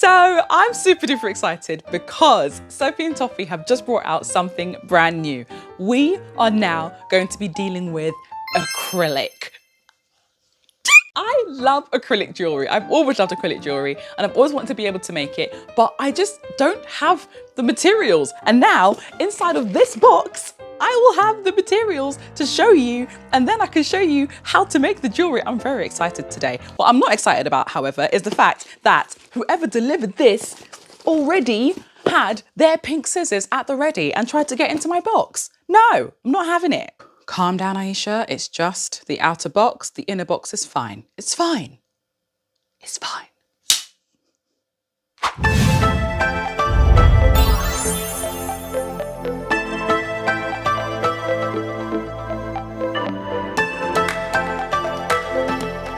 So I'm super duper excited because Sophie and Toffee have just brought out something brand new. We are now going to be dealing with acrylic. I love acrylic jewellery. I've always loved acrylic jewellery and I've always wanted to be able to make it, but I just don't have the materials. And now inside of this box, I will have the materials to show you, and then I can show you how to make the jewellery. I'm very excited today. What I'm not excited about, however, is the fact that whoever delivered this already had their pink scissors at the ready and tried to get into my box. No, I'm not having it. Calm down, Ayesha. It's just the outer box. The inner box is fine. It's fine. It's fine.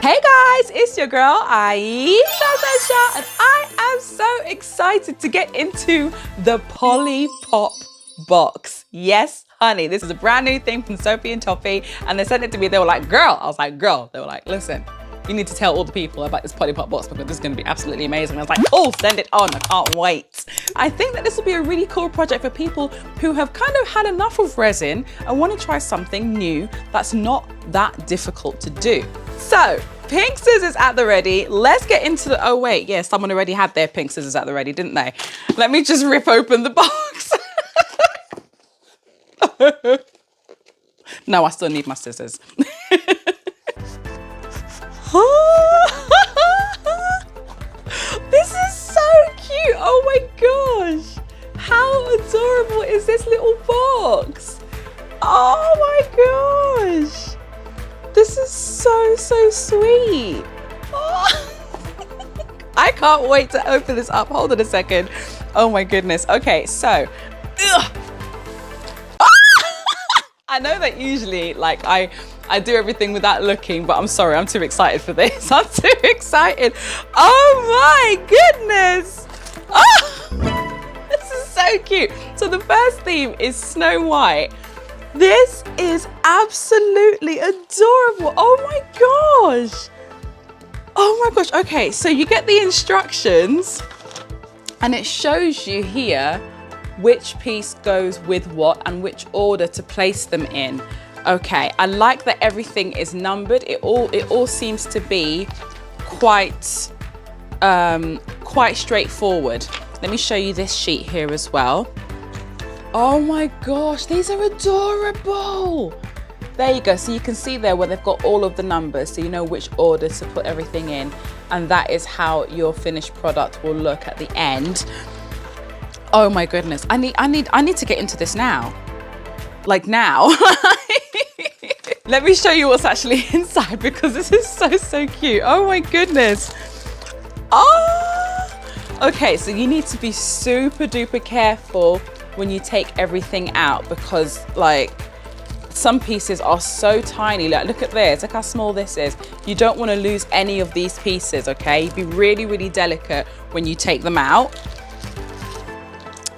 Hey guys, it's your girl Ayesha Campbell, and I am so excited to get into the PollyPop Box. Yes, honey, this is a brand new thing from Sophie and Toffee, and they sent it to me. They were like, girl. I was like, girl. They were like, listen, you need to tell all the people about this PollyPop box because this is going to be absolutely amazing. I was like, oh, send it on. I can't wait. I think that this will be a really cool project for people who have kind of had enough of resin and want to try something new that's not that difficult to do. So, pink scissors at the ready. Let's get into the, oh wait, yeah, someone already had their pink scissors at the ready, didn't they? Let me just rip open the box. No, I still need my scissors. This is so cute. Oh my gosh. How adorable is this little box? Oh my gosh. This is so sweet. Oh. I can't wait to open this up. Hold on a second. Oh my goodness. Okay, so. I know that usually, like, I do everything without looking, but I'm sorry, I'm too excited for this. I'm too excited. Oh my goodness. Oh, this is so cute. So the first theme is Snow White. This is absolutely adorable. Oh my gosh. Oh my gosh. Okay, so you get the instructions and it shows you here which piece goes with what and which order to place them in. Okay, I like that everything is numbered. It all seems to be quite straightforward. Let me show you this sheet here as well. Oh my gosh, these are adorable. There you go. So you can see there where they've got all of the numbers, so you know which order to put everything in, and that is how your finished product will look at the end. Oh my goodness, I need to get into this now. Like now. Let me show you what's actually inside because this is so cute. Oh my goodness. Oh, okay, so you need to be super duper careful when you take everything out because like some pieces are so tiny. Like look at this, look how small this is. You don't want to lose any of these pieces, okay? Be really delicate when you take them out.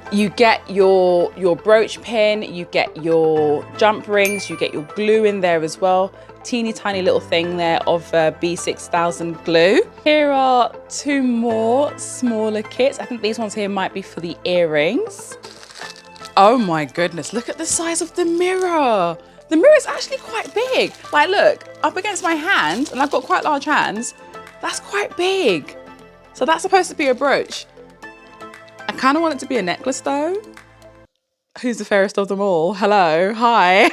You get your brooch pin, you get your jump rings, you get your glue in there as well. Teeny tiny little thing there of B6000 glue. Here are two more smaller kits. I think these ones here might be for the earrings. Oh my goodness, look at the size of the mirror. The mirror is actually quite big. Like look, up against my hand, and I've got quite large hands, that's quite big. So that's supposed to be a brooch. I kind of want it to be a necklace though. Who's the fairest of them all? Hello, hi.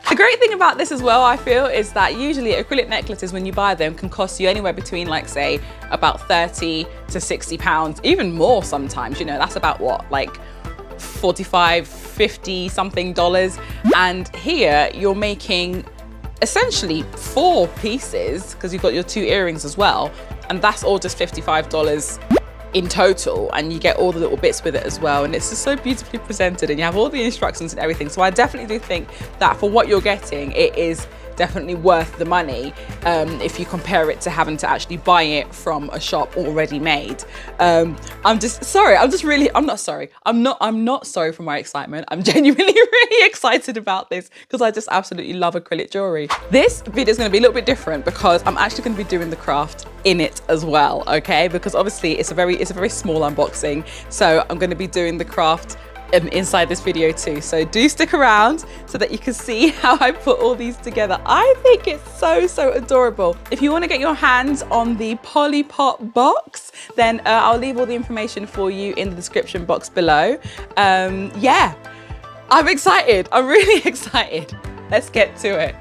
The great thing about this as well, I feel, is that usually acrylic necklaces, when you buy them, can cost you anywhere between like say about 30 to 60 pounds, even more sometimes, you know, that's about what, like 45, 50 something dollars. And here you're making essentially 4 pieces because you've got your 2 earrings as well. And that's all just $55 in total, and you get all the little bits with it as well, and it's just so beautifully presented and you have all the instructions and everything. So I definitely do think that for what you're getting, it is definitely worth the money if you compare it to having to actually buy it from a shop already made. I'm not sorry for my excitement. I'm genuinely really excited about this because I just absolutely love acrylic jewelry. This video is going to be a little bit different because I'm actually going to be doing the craft in it as well, okay? Because obviously it's a very small unboxing, so I'm going to be doing the craft inside this video too. So do stick around so that you can see how I put all these together. I think it's so adorable. If you want to get your hands on the PollyPop box, then I'll leave all the information for you in the description box below. Yeah, I'm excited. I'm really excited. Let's get to it.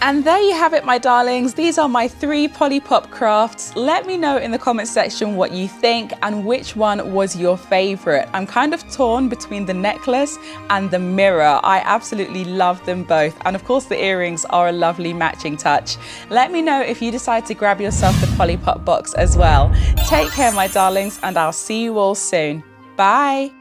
And there you have it, my darlings. These are my 3 PollyPop crafts. Let me know in the comment section what you think and which one was your favorite. I'm kind of torn between the necklace and the mirror. I absolutely love them both. And of course, the earrings are a lovely matching touch. Let me know if you decide to grab yourself the PollyPop box as well. Take care, my darlings, and I'll see you all soon. Bye.